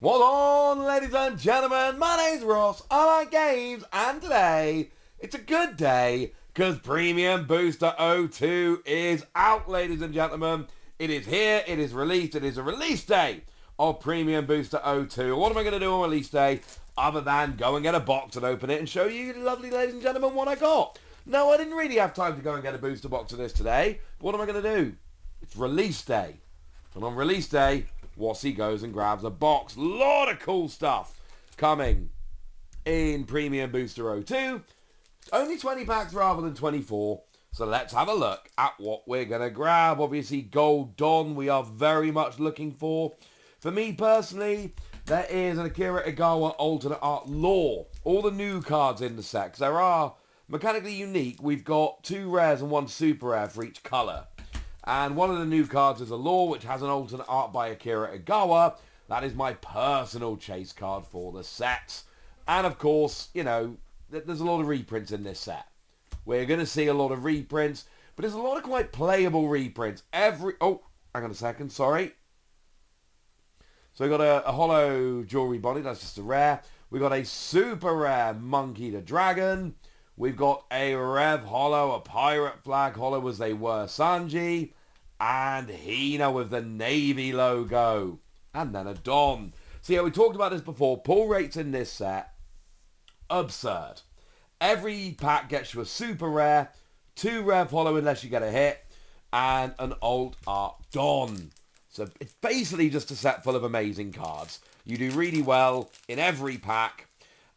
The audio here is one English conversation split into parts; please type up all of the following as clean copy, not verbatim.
What's on, ladies and gentlemen? My name's Ross, I like games, and today, it's a good day, because Premium Booster 02 is out, ladies and gentlemen. It is here, it is released, it is a release day of Premium Booster 02. What am I going to do on release day, other than go and get a box and open it and show you, lovely ladies and gentlemen, what I got? No, I didn't really have time to go and get a booster box of this today, but what am I going to do? It's release day. And on release day, Wassy goes and grabs a box. Lot of cool stuff coming in Premium Booster 02. It's only 20 packs rather than 24. So let's have a look at what we're going to grab. Obviously, Gold Dawn we are very much looking for. For me personally, there is an Akira Igawa alternate art lore. All the new cards in the set. 'Cause there are mechanically unique. We've got 2 rares and 1 super rare for each colour. And one of the new cards is a lore, which has an alternate art by Akira Igawa. That is my personal chase card for the set. And of course, you know, there's a lot of reprints in this set. We're going to see a lot of reprints, but there's a lot of quite playable reprints. Oh, hang on a second, sorry. So we got a hollow jewelry body, that's just a rare. We got a super rare Monkey the Dragon. We've got a Rev Hollow, a Pirate Flag Hollow as they were Sanji, and Hina with the Navy logo, and then a Don. So yeah, we talked about this before. Pull rates in this set, absurd. Every pack gets you a super rare, 2 Rev Hollow unless you get a hit, and an alt art Don. So it's basically just a set full of amazing cards. You do really well in every pack.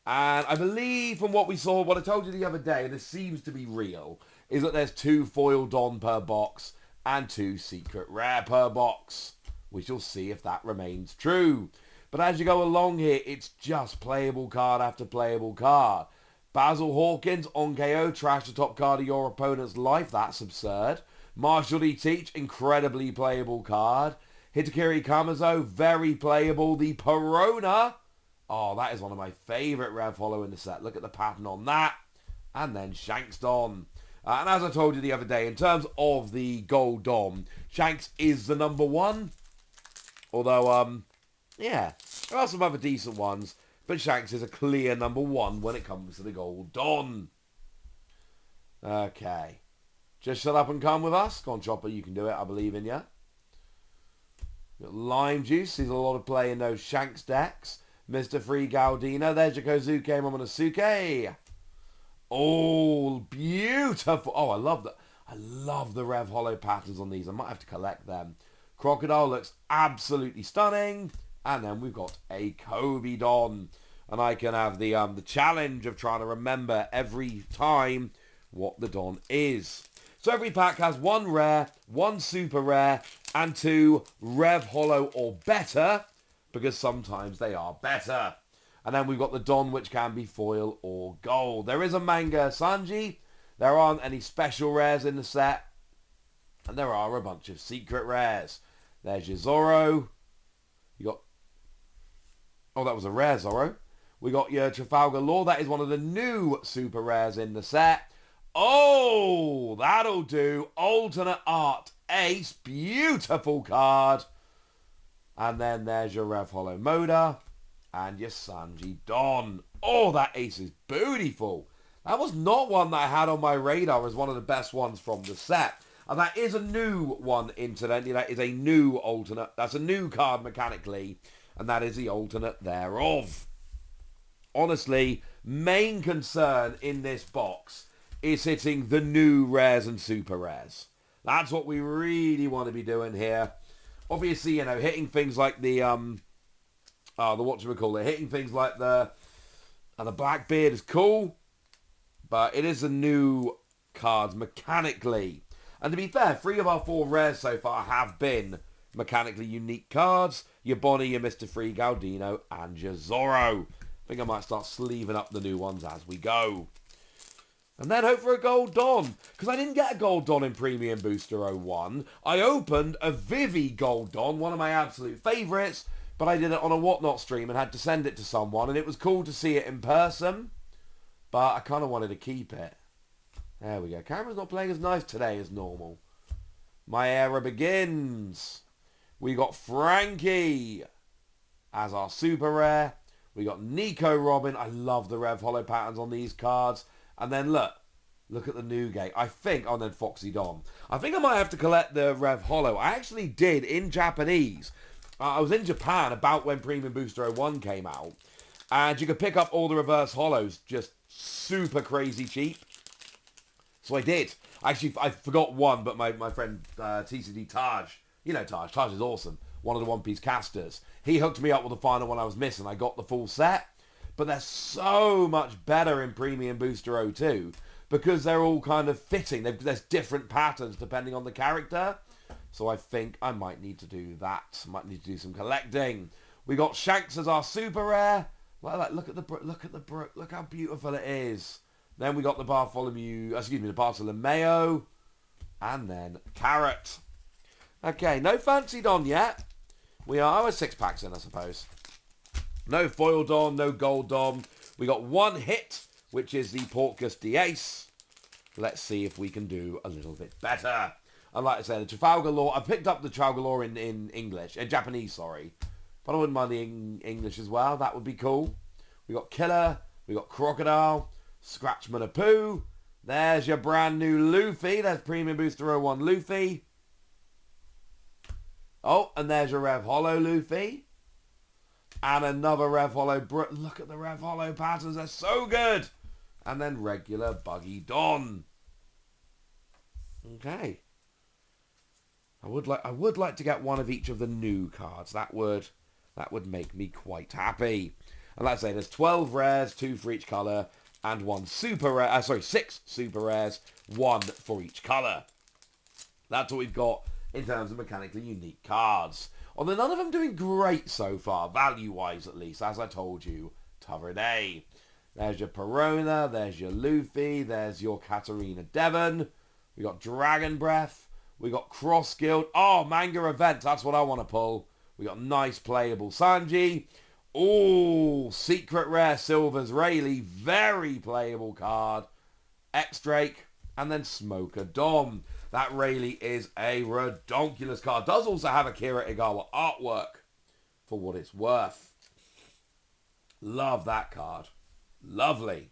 And I believe from what we saw, what I told you the other day, and this seems to be real, is that there's 2 foil Don per box and 2 secret rare per box. We shall see if that remains true. But as you go along here, it's just playable card after playable card. Basil Hawkins on KO, trash the top card of your opponent's life. That's absurd. Marshall D. Teach, incredibly playable card. Hitakiri Kamazo, very playable. The Perona. Oh, that is one of my favourite Rev Hollow in the set. Look at the pattern on that. And then Shanks Don. And as I told you the other day, in terms of the Gold Dom, Shanks is the number 1. Although, yeah, there are some other decent ones. But Shanks is a clear number 1 when it comes to the Gold Don. Okay. Just shut up and come with us. Go on, Chopper, you can do it. I believe in you. Lime Juice. Sees a lot of play in those Shanks decks. Mr. Free Galdino. There's your Kozuke Momonosuke. Oh, beautiful. Oh, I love the Rev Hollow patterns on these. I might have to collect them. Crocodile looks absolutely stunning. And then we've got a Kobe Don. And I can have the challenge of trying to remember every time what the Don is. So every pack has 1 rare, 1 super rare, and 2 Rev Hollow or better, because sometimes they are better. And then we've got the Don, which can be foil or gold. There is a Manga Sanji. There aren't any special rares in the set. And there are a bunch of secret rares. There's your Zoro. You got... Oh, that was a rare Zoro. We got your Trafalgar Law. That is one of the new super rares in the set. Oh, that'll do. Alternate art ace. Beautiful card. And then there's your Rev Hollow Moda and your Sanji Don. Oh, that ace is beautiful. That was not one that I had on my radar as one of the best ones from the set. And that is a new one, incidentally. That is a new alternate. That's a new card mechanically. And that is the alternate thereof. Honestly, main concern in this box is hitting the new rares and super rares. That's what we really want to be doing here. Obviously, you know, hitting things like the whatchamacallit, hitting things like the Blackbeard is cool, but it is a new cards mechanically. And to be fair, 3 of our 4 rares so far have been mechanically unique cards. Your Bonnie, your Mr. Free Galdino, and your Zoro. I think I might start sleeving up the new ones as we go. And then hope for a Gold Don. Because I didn't get a Gold Don in Premium Booster 01. I opened a Vivi Gold Don, one of my absolute favourites. But I did it on a Whatnot stream and had to send it to someone. And it was cool to see it in person. But I kind of wanted to keep it. There we go. Camera's not playing as nice today as normal. My era begins. We got Frankie. as our super rare. We got Nico Robin. I love the Rev Holo patterns on these cards. And then look at the Newgate. I think, oh, and then Foxy Don. I think I might have to collect the Rev Holo. I actually did in Japanese. I was in Japan about when Premium Booster 01 came out. And you could pick up all the reverse holos just super crazy cheap. So I did. Actually, I forgot one, but my friend TCG Taj, you know Taj is awesome. One of the One Piece casters. He hooked me up with the final one I was missing. I got the full set. But they're so much better in Premium Booster 02 because they're all kind of fitting. There's different patterns depending on the character. So I think I might need to do that. Might need to do some collecting. We got Shanks as our super rare. Look how beautiful it is. Then we got the Bartolomeo. And then Carrot. Okay, no Fancy Don yet. We are 6 packs in, I suppose. No Foil Don, no Gold Don. We got one hit, which is the Porcus d'Ace. Let's see if we can do a little bit better. And like I said, the Trafalgar Law. I picked up the Trafalgar Law in English. Japanese, sorry. But I wouldn't mind the English as well. That would be cool. We got Killer. We got Crocodile. Scratchman of Pooh. There's your brand new Luffy. There's Premium Booster 01 Luffy. Oh, and there's your Rev Holo Luffy. And another Rev Holo. Look at the Rev Holo patterns. They're so good. And then regular Buggy Don. Okay. I would like to get one of each of the new cards. That would make me quite happy. And let's say there's 12 rares, 2 for each colour, and 1 super rare. 6 super rares, 1 for each colour. That's what we've got in terms of mechanically unique cards. Although none of them doing great so far, value-wise at least, as I told you, t'other day. There's your Perona, there's your Luffy, there's your Katarina Devon. We got Dragon Breath. We got Cross Guild. Oh, Manga Event. That's what I want to pull. We got nice playable Sanji. Oh, Secret Rare Silvers Rayleigh. Very playable card. X-Drake. And then Smoker Dom. That Rayleigh is a redonkulous card. Does also have Akira Igawa artwork for what it's worth. Love that card. Lovely.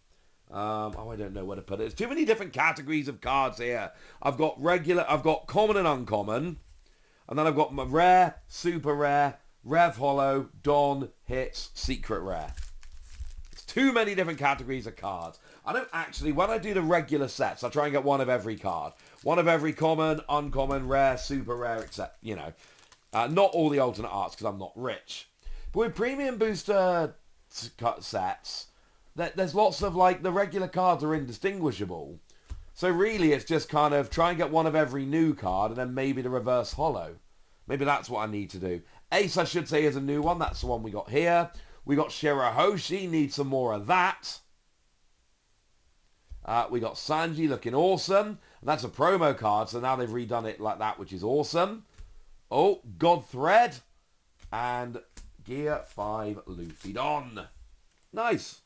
I don't know where to put it. There's too many different categories of cards here. I've got common and uncommon. And then I've got my rare, super rare, Rev Holo, Don, hits, secret rare. It's too many different categories of cards. I don't actually, when I do the regular sets, I try and get one of every card. One of every common, uncommon, rare, super rare, except, not all the alternate arts because I'm not rich. But with Premium Booster sets, there's lots of, the regular cards are indistinguishable. So really, it's just kind of try and get one of every new card and then maybe the reverse holo. Maybe that's what I need to do. Ace, I should say, is a new one. That's the one we got here. We got Shirahoshi. Need some more of that. We got Sanji looking awesome. And that's a promo card, so now they've redone it like that, which is awesome. Oh, God Thread. And Gear 5 Luffy Don. Nice.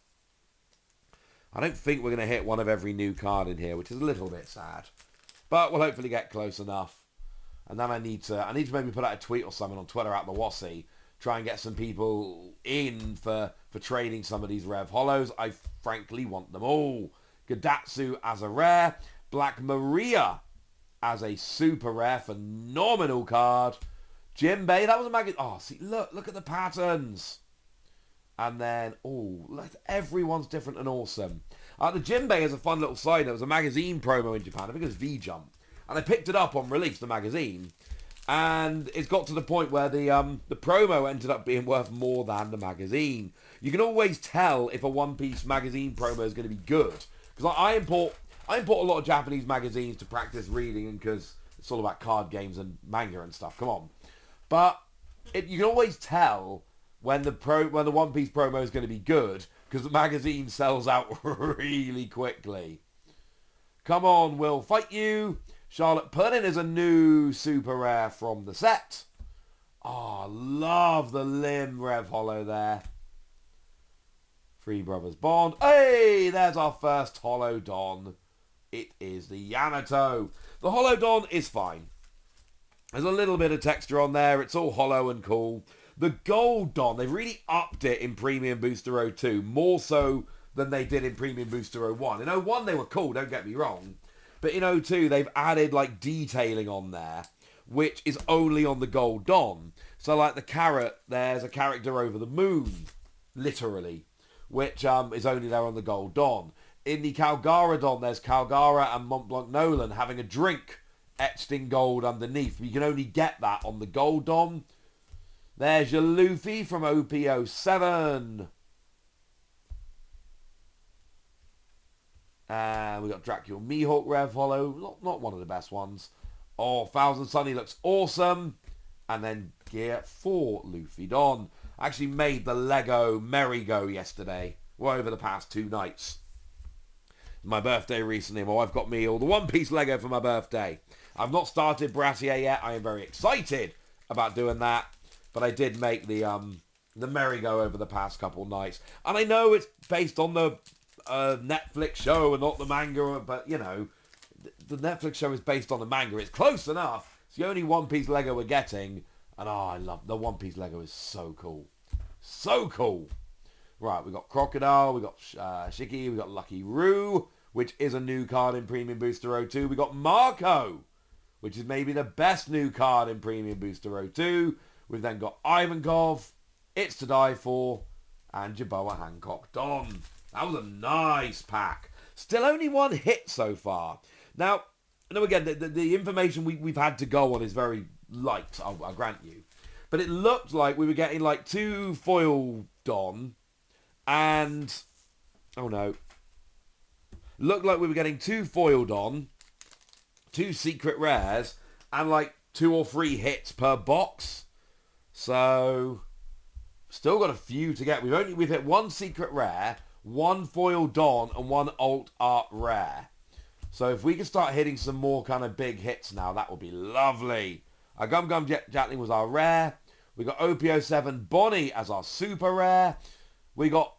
I don't think we're going to hit one of every new card in here, which is a little bit sad. But we'll hopefully get close enough. And then I need to maybe put out a tweet or something on Twitter at the Wassy. Try and get some people in for trading some of these Rev Holos. I frankly want them all. Gadatsu as a rare. Black Maria as a super rare. Phenomenal card. Jinbei, that was a magazine. Oh, see, look at the patterns. And then, look, everyone's different and awesome. The Jinbei is a fun little side. There was a magazine promo in Japan. I think it was V-Jump. And I picked it up on release, the magazine. And it's got to the point where the promo ended up being worth more than the magazine. You can always tell if a One Piece magazine promo is going to be good. Because I import a lot of Japanese magazines to practice reading, and because it's all about card games and manga and stuff. Come on. But you can always tell when the One Piece promo is going to be good, because the magazine sells out really quickly. Come on, we'll fight you. Charlotte Puddin is a new super rare from the set. Oh, love the Lim Rev Holo there. Three Brothers Bond. Hey, there's our first Holo Don. It is the Yamato. The Holo Don is fine. There's a little bit of texture on there. It's all hollow and cool. The Gold Don, they've really upped it in Premium Booster 02, more so than they did in Premium Booster 01. In 01 they were cool, don't get me wrong. But in 02 they've added like detailing on there, which is only on the Gold Don. So like the carrot, there's a character over the moon, literally, which is only there on the Gold Don. In the Calgara Don, there's Calgara and Mont Blanc Nolan having a drink etched in gold underneath. You can only get that on the Gold Don. There's your Luffy from OP-07. And we got Dracula Mihawk Rev Hollow. Not one of the best ones. Oh, Thousand Sunny looks awesome. And then Gear 4 Luffy Don. I actually made the Lego Merry-Go yesterday. Well, over the past 2 nights. My birthday recently. My wife got me all the One Piece Lego for my birthday. I've not started Brassier yet. I am very excited about doing that. But I did make the Merry-Go over the past couple nights. And I know it's based on the Netflix show and not the manga, but, you know, the Netflix show is based on the manga. It's close enough. It's the only One Piece Lego we're getting. And, I love the One Piece Lego is so cool. So cool. Right, we got Crocodile, we got Shiki, we got Lucky Roo, which is a new card in Premium Booster 02. We got Marco, which is maybe the best new card in Premium Booster 02. We've then got Ivankov, It's to Die For, and Jaboa Hancock Don. That was a nice pack. Still only one hit so far. Now again, the information we've had to go on is very light, I'll grant you. But it looked like we were getting like 2 foil Don and... Oh no. Looked like we were getting 2 foil Don, 2 secret rares, and like 2 or 3 hits per box. So, still got a few to get. We've hit 1 secret rare, 1 foil Don, and 1 alt art rare. So if we can start hitting some more kind of big hits now, that would be lovely. Our Gum Gum Jetling was our rare. We got OP-07 Bonnie as our super rare. We got...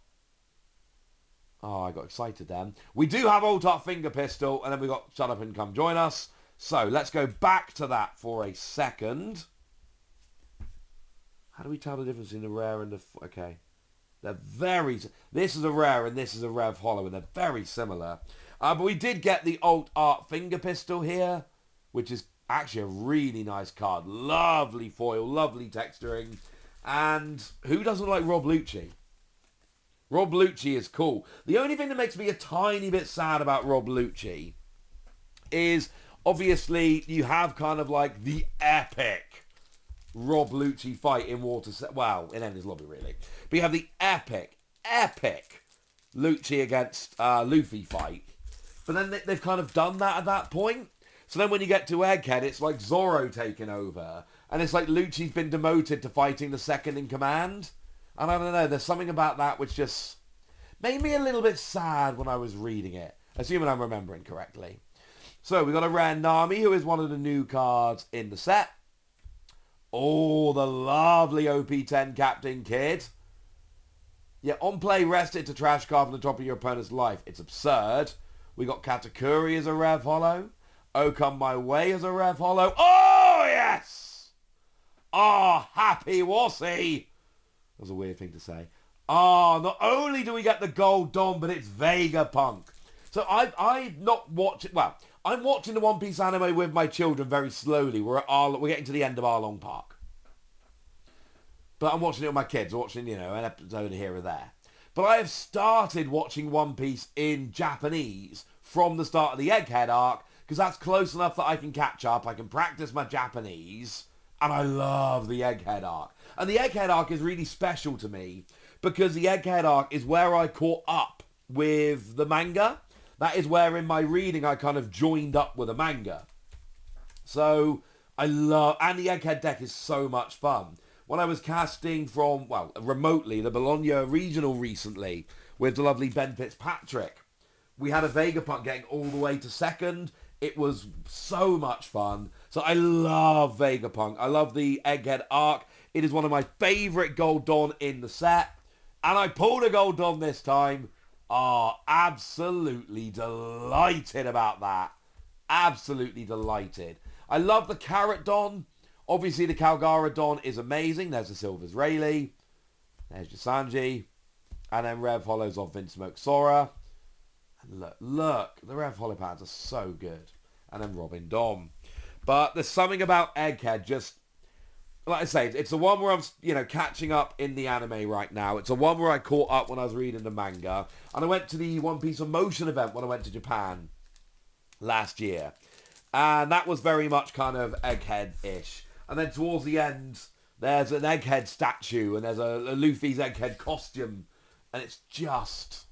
Oh, I got excited then. We do have alt art Finger Pistol, and then we got Shut Up and Come Join Us. So let's go back to that for a second. How do we tell the difference in the rare and the... Okay. They're very... This is a rare and this is a Rev Hollow, and they're very similar. But we did get the alt art Finger Pistol here, which is actually a really nice card. Lovely foil, lovely texturing. And who doesn't like Rob Lucci? Rob Lucci is cool. The only thing that makes me a tiny bit sad about Rob Lucci is obviously you have kind of like the epic Rob Lucci fight in Water... Well, in Enies Lobby, really. But you have the epic Lucci against Luffy fight. But then they've kind of done that at that point. So then when you get to Egghead, it's like Zoro taking over. And it's like Lucci's been demoted to fighting the second in command. And I don't know, there's something about that which just made me a little bit sad when I was reading it. Assuming I'm remembering correctly. So we got a rare Nami, who is one of the new cards in the set. Oh, the lovely OP-10 Captain Kid. Yeah, on play, rest it to trash card from the top of your opponent's life. It's absurd. We got Katakuri as a Rev Hollow. Oh Come My Way as a Rev Hollow. Oh, yes! Ah, happy was he. That was a weird thing to say. Ah, not only do we get the Gold Don, but it's Vegapunk. So I've not watched... Well, I'm watching the One Piece anime with my children very slowly. We're getting to the end of Arlong Park. But I'm watching it with my kids. Watching, you know, an episode here or there. But I have started watching One Piece in Japanese from the start of the Egghead arc, because that's close enough that I can catch up. I can practice my Japanese, and I love the Egghead arc. And the Egghead arc is really special to me, because the Egghead arc is where I caught up with the manga. That is where in my reading I kind of joined up with a manga. So I love... And the Egghead deck is so much fun. When I was casting from, well, remotely, the Bologna Regional recently with the lovely Ben Fitzpatrick, we had a Vegapunk getting all the way to second. It was so much fun. So I love Vegapunk. I love the Egghead arc. It is one of my favourite Gold Dawn in the set. And I pulled a Gold Dawn this time. Absolutely delighted about that. Absolutely delighted. I love the Carrot Dawn. Obviously, the Calgara Don is amazing. There's the Silver's Rayleigh. There's Jisanji. And then Rev Hollows of Vinsmoke Sora. And look, the Rev Hollow patterns are so good. And then Robin Dom. But there's something about Egghead just, like I say, it's the one where I'm, catching up in the anime right now. It's the one where I caught up when I was reading the manga. And I went to the One Piece Emotion event when I went to Japan last year. And that was very much kind of Egghead-ish. And then towards the end, there's an Egghead statue and there's a Luffy's Egghead costume. And it's just...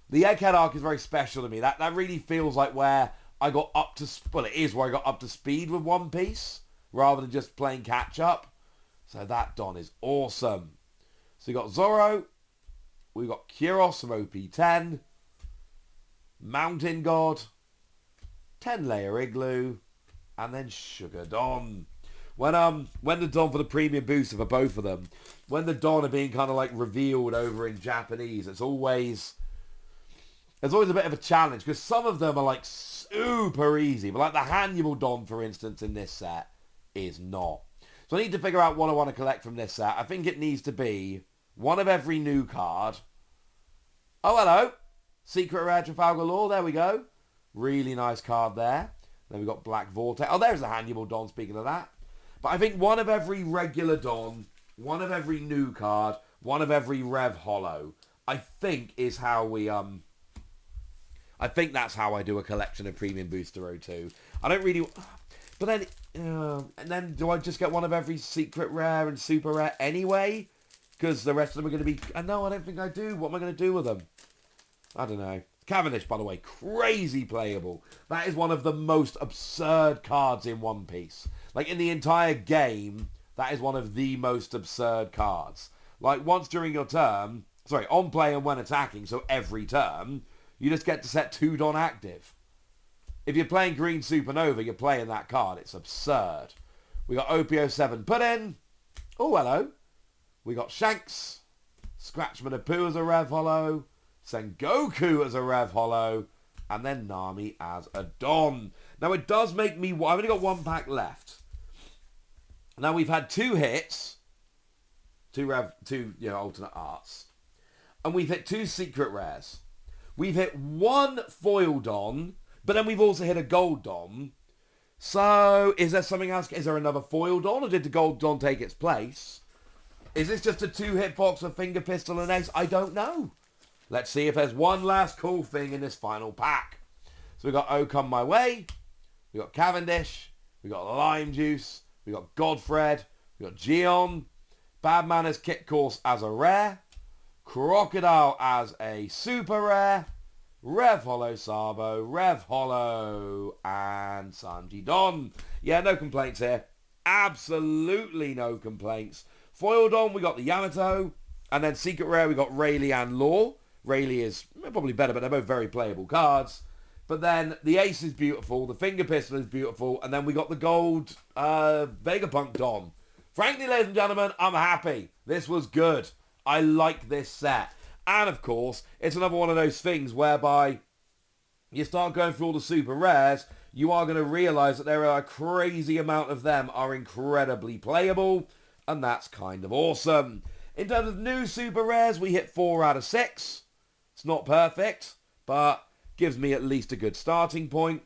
The Egghead arc is very special to me. That really feels like where I got up to... Well, it is where I got up to speed with One Piece, rather than just playing catch-up. So that Don is awesome. So we got Zoro. We got Kyros from OP10. Mountain God. 10-layer Igloo. And then Sugar Don. When the Don for the premium booster for both of them, when the Don are being kind of like revealed over in Japanese, there's always a bit of a challenge because some of them are like super easy, but like the Hannibal Don, for instance, in this set is not. So I need to figure out what I want to collect from this set. I think it needs to be one of every new card. Oh, hello. Secret Rare Trafalgar Law. There we go. Really nice card there. Then we've got Black Vortex. Oh, there's the Hannibal Don, speaking of that. But I think one of every regular Don, one of every new card, one of every Rev Hollow, I think is how we, I think that's how I do a collection of Premium Booster 02. I don't really... But then, and then do I just get one of every Secret Rare and Super Rare anyway? Because the rest of them are going to be... No, I don't think I do. What am I going to do with them? I don't know. Cavendish, by the way, crazy playable. That is one of the most absurd cards in One Piece. Like, in the entire game, that is one of the most absurd cards. Like, once during your turn... Sorry, on play and when attacking, so every turn, you just get to set 2 Don active. If you're playing Green Supernova, you're playing that card. It's absurd. We got OP-07 put in. Oh, hello. We got Shanks. Scratchman of Pooh as a Rev Hollow. Sengoku as a Rev Hollow. And then Nami as a Don. Now, it does make me... I've only got 1 pack left. Now, we've had 2 hits. 2 alternate arts. And we've hit 2 secret rares. We've hit 1 foil Don, but then we've also hit a gold Don. So, is there something else? Is there another foil Don, or did the gold Don take its place? Is this just a 2-hit box with Finger Pistol and Ace? I don't know. Let's see if there's one last cool thing in this final pack. So we've got Oh Come My Way. We've got Cavendish. We've got Lime Juice. We've got Godfred. We've got Gion. Bad Manners Kit Course as a rare. Crocodile as a super rare. Rev Hollow Sabo. Rev Hollow. And Sanji Don. Yeah, no complaints here. Absolutely no complaints. Foil Don, we got the Yamato. And then Secret Rare, we got Rayleigh and Law. Rayleigh is probably better, but they're both very playable cards. But then the Ace is beautiful. The Finger Pistol is beautiful. And then we got the gold Vegapunk Don. Frankly, ladies and gentlemen, I'm happy. This was good. I like this set. And of course, it's another one of those things whereby you start going through all the super rares, you are going to realise that there are a crazy amount of them are incredibly playable. And that's kind of awesome. In terms of new super rares, we hit 4 out of 6. It's not perfect, but gives me at least a good starting point.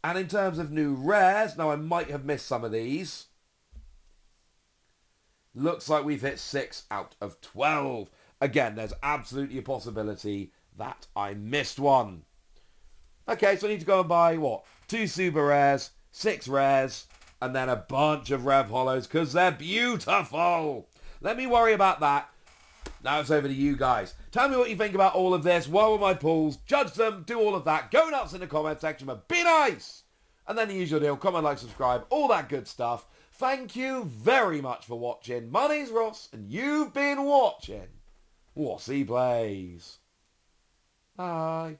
And in terms of new rares, now I might have missed some of these. Looks like we've hit 6 out of 12. Again, there's absolutely a possibility that I missed one. Okay, so I need to go and buy, 2 super rares, 6 rares, and then a bunch of Rev Hollows, because they're beautiful. Let me worry about that. Now it's over to you guys. Tell me what you think about all of this. What were my pulls? Judge them. Do all of that. Go nuts in the comment section, but be nice. And then the usual deal. Comment, like, subscribe. All that good stuff. Thank you very much for watching. My name's Ross, and you've been watching Wossy Plays. Bye.